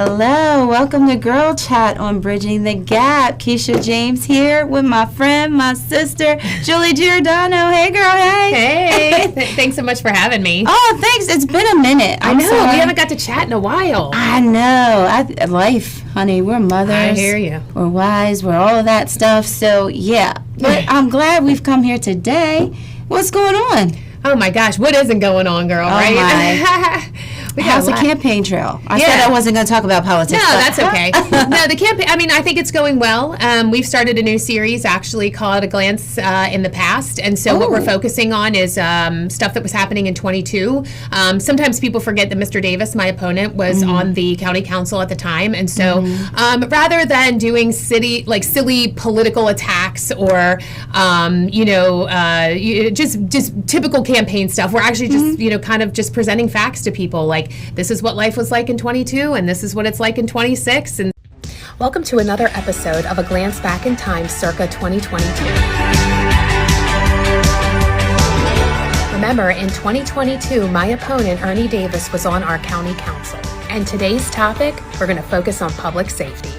Hello, welcome to Girl Chat on Bridging the Gap. Keisha James here with my friend, my sister, Julie Giordano. Hey, girl, hey. Hey, thanks so much for having me. Oh, thanks. It's been a minute. I know, we haven't got to chat in a while. I know. Life, honey, we're mothers. I hear you. We're wives, we're all of that stuff. So, yeah. But I'm glad we've come here today. What's going on? Oh, my gosh. What isn't going on, girl, right? My. How's the campaign trail? I said I wasn't going to talk about politics. No, that's okay. No, the campaign, I mean, I think it's going well. We've started a new series actually called A Glance in the Past. And so what we're focusing on is stuff that was happening in 22. Sometimes people forget that Mr. Davis, my opponent, was on the county council at the time. And so rather than doing silly political attacks or, just typical campaign stuff, we're actually just, kind of just presenting facts to people. Like, this is what life was like in 22, and this is what it's like in 26. And welcome to another episode of A Glance Back in Time, circa 2022. Remember, in 2022, my opponent, Ernie Davis, was on our county council. And today's topic, we're going to focus on public safety.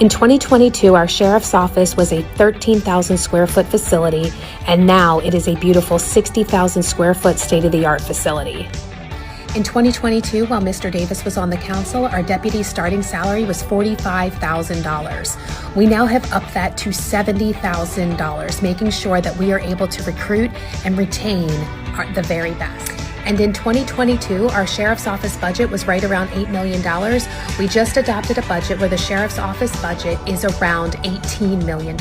In 2022, our sheriff's office was a 13,000 square foot facility, and now it is a beautiful 60,000 square foot state-of-the-art facility. In 2022, while Mr. Davis was on the council, our deputy's starting salary was $45,000. We now have upped that to $70,000, making sure that we are able to recruit and retain the very best. And in 2022, our sheriff's office budget was right around $8 million. We just adopted a budget where the sheriff's office budget is around $18 million.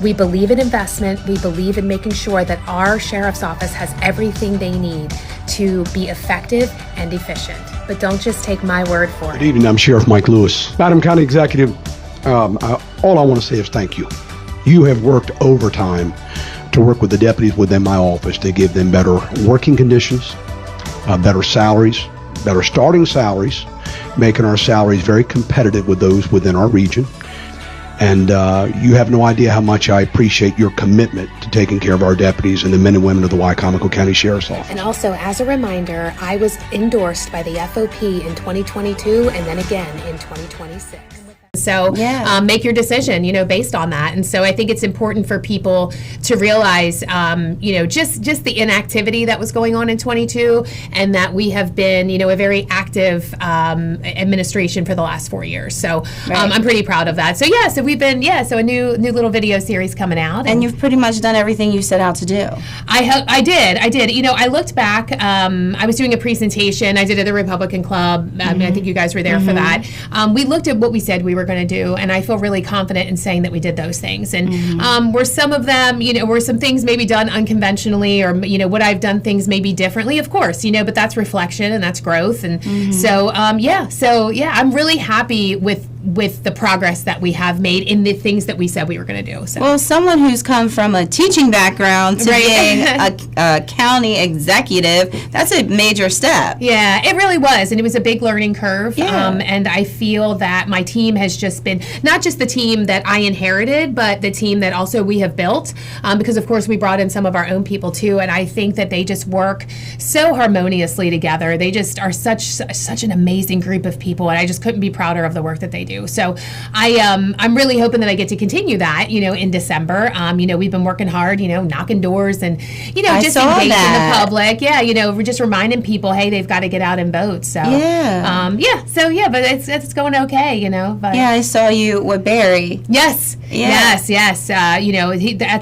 We believe in investment. We believe in making sure that our sheriff's office has everything they need to be effective and efficient. But don't just take my word for it. Good evening, I'm Sheriff Mike Lewis. Madam County Executive, all I want to say is thank you. You have worked overtime to work with the deputies within my office to give them better working conditions, better salaries, better starting salaries, making our salaries very competitive with those within our region. And you have no idea how much I appreciate your commitment to taking care of our deputies and the men and women of the Wycomico County Sheriff's Office. And also, as a reminder, I was endorsed by the FOP in 2022 and then again in 2026. So make your decision, based on that. And so I think it's important for people to realize, just the inactivity that was going on in 22 and that we have been, a very active administration for the last 4 years. So I'm pretty proud of that. So, so we've been, so a new little video series coming out. And you've pretty much done everything you set out to do. I did. I looked back. I was doing a presentation. I did at the Republican Club. I think you guys were there for that. We looked at what we said we were going to do, and I feel really confident in saying that we did those things. And were some of them, were some things maybe done unconventionally, or would I've done things maybe differently? Of course, but that's reflection and that's growth. And so I'm really happy with the progress that we have made in the things that we said we were going to do. So. Well, someone who's come from a teaching background to being a county executive, that's a major step. Yeah, it really was. And it was a big learning curve. And I feel that my team has just been, not just the team that I inherited, but the team that also we have built. Because, of course, we brought in some of our own people, too. And I think that they just work so harmoniously together. They just are such an amazing group of people. And I just couldn't be prouder of the work that they do. So I'm really hoping that I get to continue that, in December. We've been working hard, knocking doors and, just engaging the public. Yeah, we're just reminding people, hey, they've got to get out and vote. So, but it's going okay, But, yeah, I saw you with Barry. Yes. That's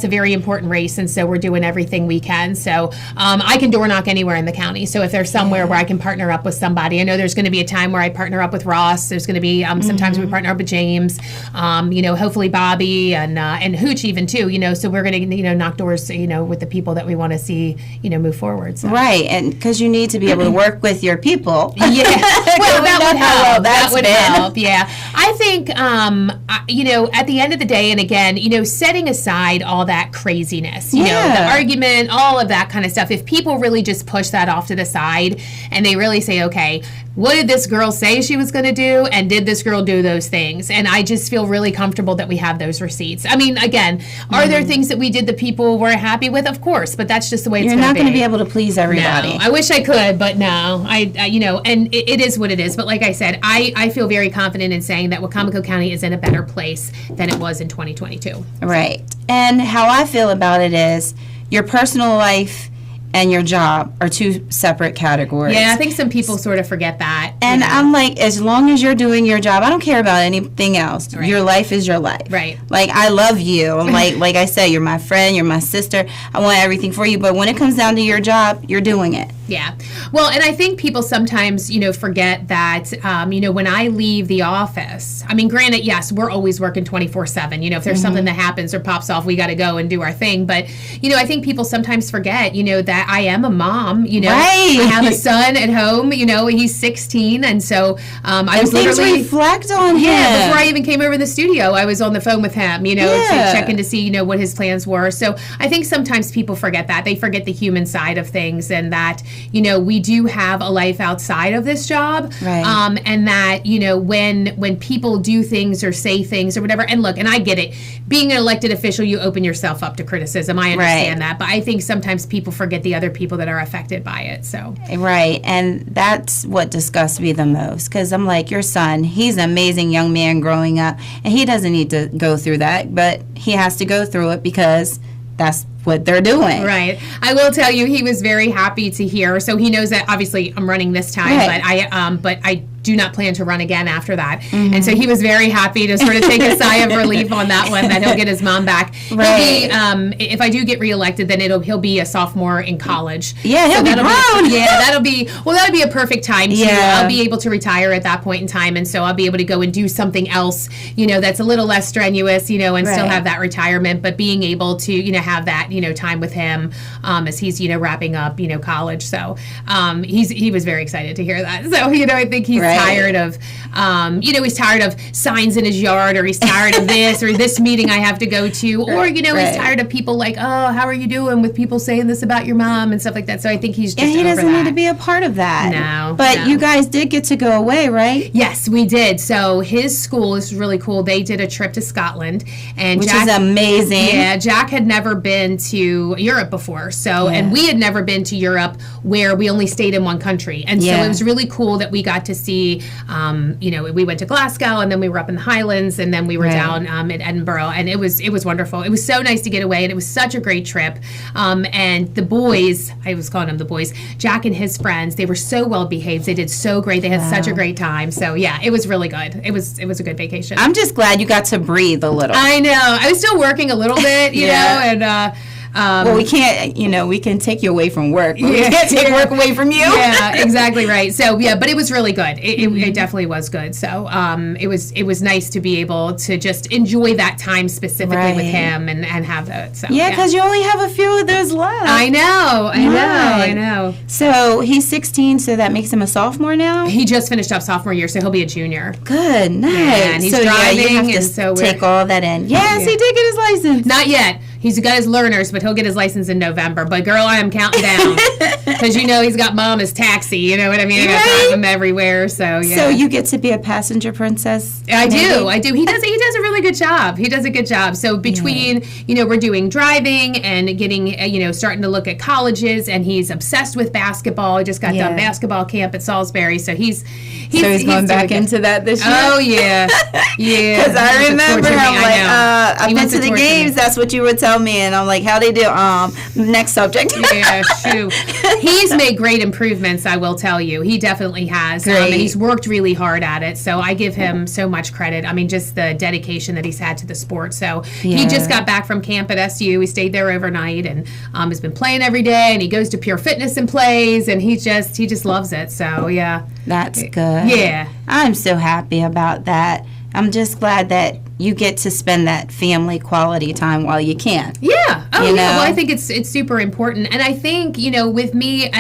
a very important race. And so we're doing everything we can. So I can door knock anywhere in the county. So if there's somewhere where I can partner up with somebody, I know there's going to be a time where I partner up with Ross. There's going to be sometimes we partner up with James, hopefully Bobby and Hooch even too, so we're going to, knock doors, with the people that we want to see, move forward. So. Right. And because you need to be able to work with your people. Yeah. Well, that would help. That would help. Yeah. I think, at the end of the day, and again, setting aside all that craziness, the argument, all of that kind of stuff, if people really just push that off to the side and they really say, okay, what did this girl say she was going to do? And did this girl do those things. And I just feel really comfortable that we have those receipts. I mean, again, are there things that we did that people weren't happy with? Of course, but that's just the way it's going to be. You're not going to be able to please everybody. No, I wish I could, but no. I and it is what it is. But like I said, I feel very confident in saying that Wacomico County is in a better place than it was in 2022. Right. And how I feel about it is your personal life and your job are two separate categories. Yeah, I think some people sort of forget that. And I'm like, as long as you're doing your job, I don't care about anything else. Right. Your life is your life. Right. Like, I love you. like I said, you're my friend, you're my sister. I want everything for you. But when it comes down to your job, you're doing it. Yeah. Well, and I think people sometimes, forget that, when I leave the office, I mean, granted, yes, we're always working 24/7. If there's something that happens or pops off, we got to go and do our thing. But, I think people sometimes forget, that I am a mom, Right. I have a son at home, he's 16. And so I was literally reflect on him. Yeah, before I even came over to the studio, I was on the phone with him, to check in to see, what his plans were. So I think sometimes people forget that. They forget the human side of things, and that, we do have a life outside of this job. Right. And that, when people do things or say things or whatever, and look, and I get it, being an elected official, you open yourself up to criticism. I understand that. But I think sometimes people forget the other people that are affected by it. So. Right. And that's what disgusts me the most, because I'm like, your son, he's an amazing young man growing up, and he doesn't need to go through that, but he has to go through it because that's what they're doing. Right. I will tell you, he was very happy to hear. So he knows that obviously I'm running this time, but I do not plan to run again after that. And so he was very happy to sort of take a sigh of relief on that one, that he'll get his mom back. Right. He'll be, if I do get reelected, then he'll be a sophomore in college. Yeah, he'll be grown. That'll be a perfect time too. Yeah. I'll be able to retire at that point in time, and so I'll be able to go and do something else, that's a little less strenuous, and still have that retirement, but being able to, have that, time with him as he's, wrapping up, college. So he was very excited to hear that. So, I think he's tired of, he's tired of signs in his yard, or he's tired of this, or this meeting I have to go to, or, he's tired of people like, oh, how are you doing, with people saying this about your mom and stuff like that. So I think he's just he over doesn't that. need to be a part of that. No. But you guys did get to go away, right? Yes, we did. So his school is really cool. They did a trip to Scotland, and Which Jack, is amazing. Yeah, Jack had never been to Europe before. So, and we had never been to Europe, where we only stayed in one country. And so it was really cool that we got to see, we went to Glasgow, and then we were up in the Highlands, and then we were down in Edinburgh, and it was wonderful. It was so nice to get away, and it was such a great trip. And the boys, I was calling them the boys, Jack and his friends, they were so well behaved. They did so great. They had such a great time. So yeah, it was really good. It was a good vacation. I'm just glad you got to breathe a little. I know. I was still working a little bit, you know, and well, we can't, we can take you away from work, but we can't take work away from you. Yeah, exactly right. So, yeah, but it was really good. It definitely was good. So, it was nice to be able to just enjoy that time specifically with him and have that. So, yeah, because you only have a few of those left. I know. So, he's 16, so that makes him a sophomore now? He just finished up sophomore year, so he'll be a junior. Good, nice. Yeah, and he's driving, you have to and so take all that in. Yes, he did get his license. Not yet. He's got his learners, but he'll get his license in November. But girl, I am counting down because he's got mom as taxi. You know what I mean? I got to drive him everywhere. So yeah. So you get to be a passenger princess. I do. He does a really good job. He does a good job. So between we're doing driving and getting starting to look at colleges, and he's obsessed with basketball. He just got done basketball camp at Salisbury, so he's going back into that this year. Oh yeah. Because I remember I'm like, I've been to the games. That's what you would tell me, and I'm like, how they do? Next subject. Yeah, shoot. He's made great improvements, I will tell you. He definitely has. And he's worked really hard at it. So I give him so much credit. I mean, just the dedication that he's had to the sport. So he just got back from camp at SU. He stayed there overnight and has been playing every day. And he goes to Pure Fitness and plays. And he just loves it. So yeah, that's good. Yeah, I'm so happy about that. I'm just glad that you get to spend that family quality time while you can. Yeah. Oh, You yeah. know? Well, I think it's super important. And I think, with me,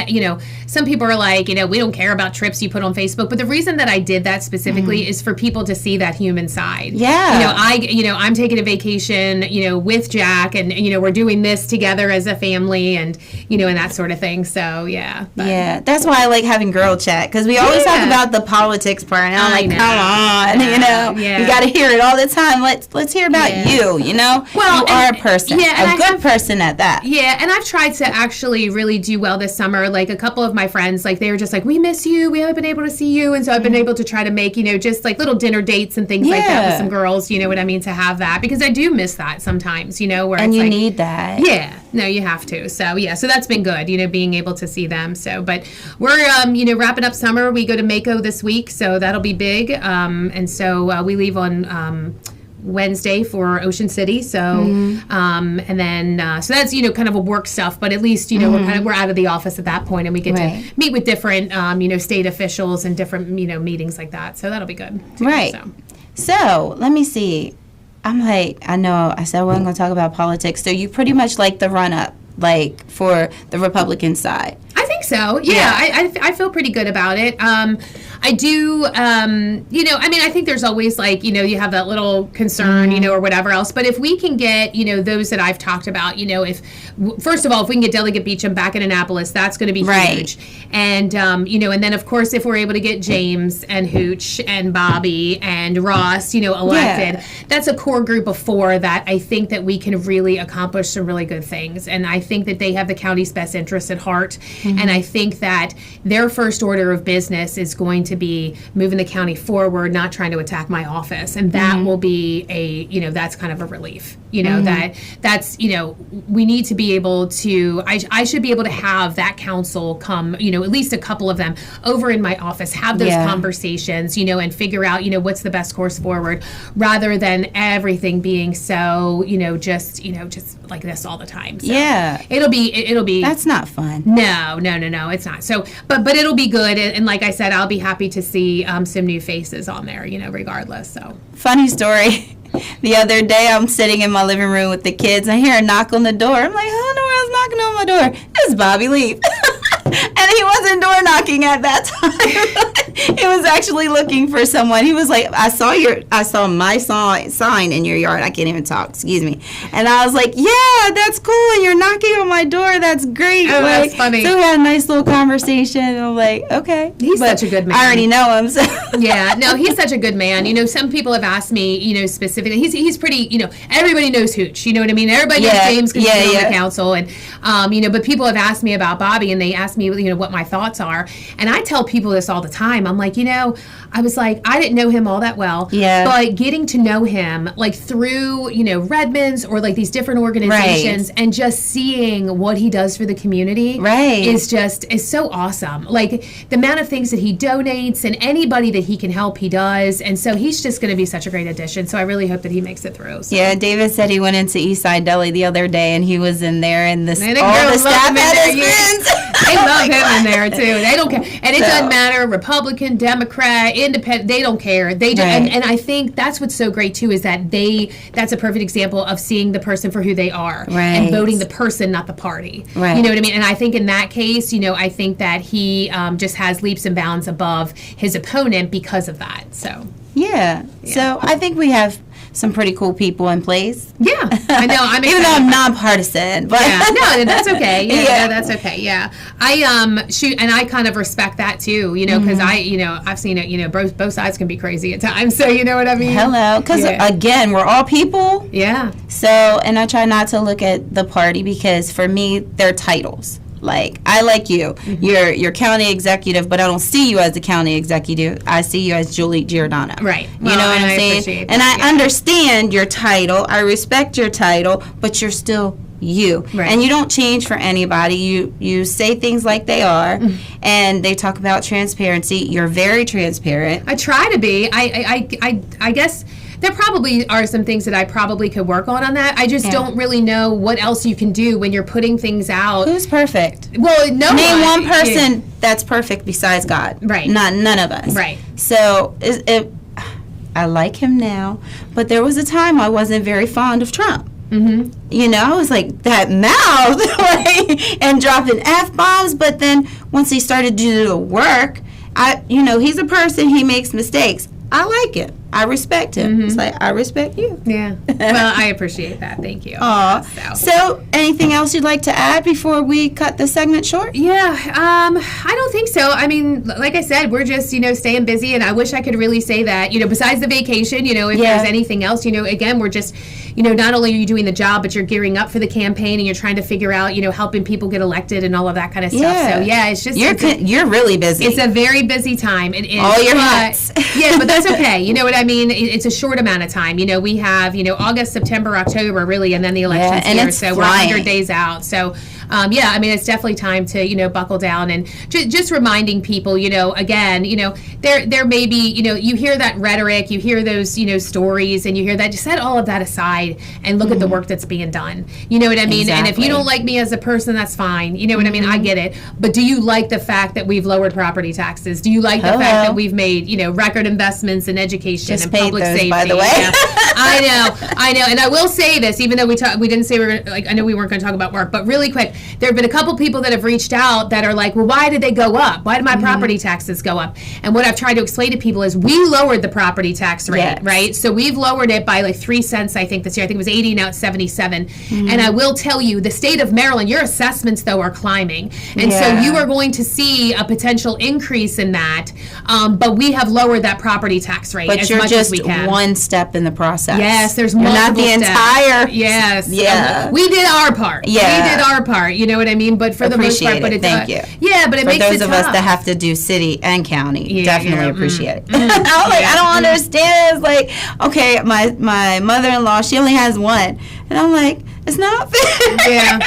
some people are like, we don't care about trips you put on Facebook. But the reason that I did that specifically is for people to see that human side. Yeah. I'm taking a vacation, with Jack, and, we're doing this together as a family, and, and that sort of thing. So, yeah. But. Yeah, that's why I like having girl chat, because we always talk about the politics part, and I'm like, come on, you got to hear it all the time. Let's hear about you. Well, you are a person, a good person at that. Yeah, and I've tried to actually really do well this summer. Like a couple of my friends, like they were just like, we miss you. We haven't been able to see you, and so I've been able to try to make just like little dinner dates and things like that with some girls. You know what I mean? To have that, because I do miss that sometimes. Where and it's you like, need that. Yeah, no, you have to. So so that's been good. Being able to see them. So, but we're wrapping up summer. We go to Mako this week, so that'll be big. And so we leave on Wednesday for Ocean City. So, and then so that's kind of a work stuff. But at least we're out of the office at that point, and we get to meet with different state officials and different meetings like that. So that'll be good. Too, right. So let me see. I'm like, I know I said I wasn't going to talk about politics. So you pretty much like the run up, like for the Republican side. I think so. Yeah. I feel pretty good about it. I do, I think there's always you have that little concern, or whatever else. But if we can get, those that I've talked about, first of all, if we can get Delegate Beecham back in Annapolis, that's going to be huge. And, and then of course, if we're able to get James and Hooch and Bobby and Ross, elected, that's a core group of 4 that I think that we can really accomplish some really good things. And I think that they have the county's best interests at heart. And I think that their first order of business is going to be moving the county forward, not trying to attack my office. And that will be that's kind of a relief, that's, we need to be able to, I should be able to have that council come, at least a couple of them over in my office, have those conversations, and figure out, what's the best course forward, rather than everything being so, just like this all the time. So it'll be, that's not fun. No, it's not. So, but it'll be good. And like I said, I'll be happy to see some new faces on there, regardless. So funny story. The other day, I'm sitting in my living room with the kids. I hear a knock on the door. I'm like, I don't know where I was knocking on my door. It's Bobby Leaf. And he wasn't door knocking at that time. He was actually looking for someone. He was like, I saw my sign in your yard. I can't even talk. Excuse me. And I was like, yeah, that's cool. And you're knocking on my door. That's great. Oh, that's funny. So we had a nice little conversation. And I'm like, okay. He's such a good man. I already know him. So. Yeah, no, he's such a good man. Some people have asked me, specifically, he's pretty, everybody knows Hooch. You know what I mean? Everybody knows James because he's on the council. And, but people have asked me about Bobby, and they asked me, what my thoughts are. And I tell people this all the time. I'm like, I was like, I didn't know him all that well. Yeah. But getting to know him, through, Redmond's or these different organizations, and just seeing what he does for the community is so awesome. The amount of things that he donates, and anybody that he can help, he does. And so he's just going to be such a great addition. So I really hope that he makes it through. So. Yeah, David said he went into Eastside Deli the other day, and he was in there, and all the staff had his friends. They love him in there too. They don't care, and it doesn't matter. Republican, Democrat, Independent. They don't care. They just, and I think that's what's so great too, is that that's a perfect example of seeing the person for who they are, and voting the person, not the party. Right. You know what I mean? And I think in that case, I think that he just has leaps and bounds above his opponent because of that. So so I think we have some pretty cool people in place. Yeah, I know. I'm even though I'm nonpartisan, but no, that's okay. Yeah, that's okay. Yeah, I and I kind of respect that too. Because I've seen it. Both sides can be crazy at times. So you know what I mean. Hello, because again, we're all people. Yeah. So, and I try not to look at the party, because for me, they're titles. I like you. You're county executive, but I don't see you as the county executive. I see you as Julie Giordano. Right. You know what I'm saying? And I understand your title. I respect your title, but you're still you. Right. And you don't change for anybody. You say things like they are, and they talk about transparency. You're very transparent. I try to be. I guess there probably are some things that I probably could work on that. I just don't really know what else you can do when you're putting things out. Who's perfect? Well, no one. Name one person that's perfect besides God. Right. None of us. Right. So I like him now, but there was a time I wasn't very fond of Trump. You know, I was like, that mouth, like, and dropping F-bombs, but then once he started to do the work, he's a person, he makes mistakes. I like it. I respect him. It's like, I respect you. Yeah. Well, I appreciate that. Thank you. Aw. So, anything else you'd like to add before we cut the segment short? Yeah. I don't think so. I mean, like I said, we're just, staying busy, and I wish I could really say that, besides the vacation, if there's anything else, again, we're just, not only are you doing the job, but you're gearing up for the campaign, and you're trying to figure out, helping people get elected and all of that kind of stuff. So, yeah, it's just... You're really busy. It's a very busy time. It is. All your hats. Yeah, but that's okay. You know what I mean? It's a short amount of time. We have, August, September, October, really, and then the election's and here. it's So flying. we're 100 days out. So, it's definitely time to, buckle down and just reminding people, again, there may be, you hear that rhetoric, you hear those, stories, and you hear that. Just set all of that aside and look at the work that's being done. You know what I mean? Exactly. And if you don't like me as a person, that's fine. You know what I mean? I get it. But do you like the fact that we've lowered property taxes? Do you like the fact that we've made, record investments in education Just and paid public those, safety? by the way. Yeah. I know. And I will say this, even though we didn't say we were gonna, I know we weren't going to talk about work, but really quick, there have been a couple people that have reached out that are like, well, why did they go up? Why did my property taxes go up? And what I've tried to explain to people is we lowered the property tax rate, right? So we've lowered it by like 3 cents, I think, this year. I think it was 80, now it's 77. And I will tell you, the state of Maryland, your assessments, though, are climbing. And so you are going to see a potential increase in that. But we have lowered that property tax rate as much as we can. But you're just one step in the process. Yes, there's You're multiple not the steps. entire. Yes. Yeah. We did our part. Yeah. We did our part. You know what I mean? But for the most part, Appreciate but it. it Thank you. Yeah, but it For makes those it of tough. us that have to do city and county, definitely appreciate it. I was like, I don't understand. It's like, okay, my mother-in-law, she only has one. And I'm like, it's not fair. Yeah.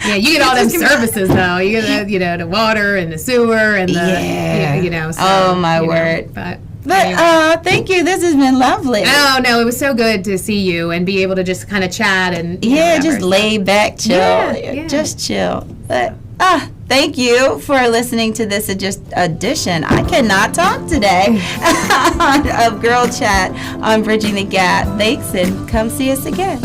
Yeah, you get all them services, though. You get the water and the sewer and the, so, oh, my word. But anyway. Thank you. This has been lovely. Oh, no, it was so good to see you and be able to just kind of chat and just lay back, chill. Yeah. Just chill. But thank you for listening to this edition. I cannot talk today of Girl Chat on Bridging the Gap. Thanks, and come see us again.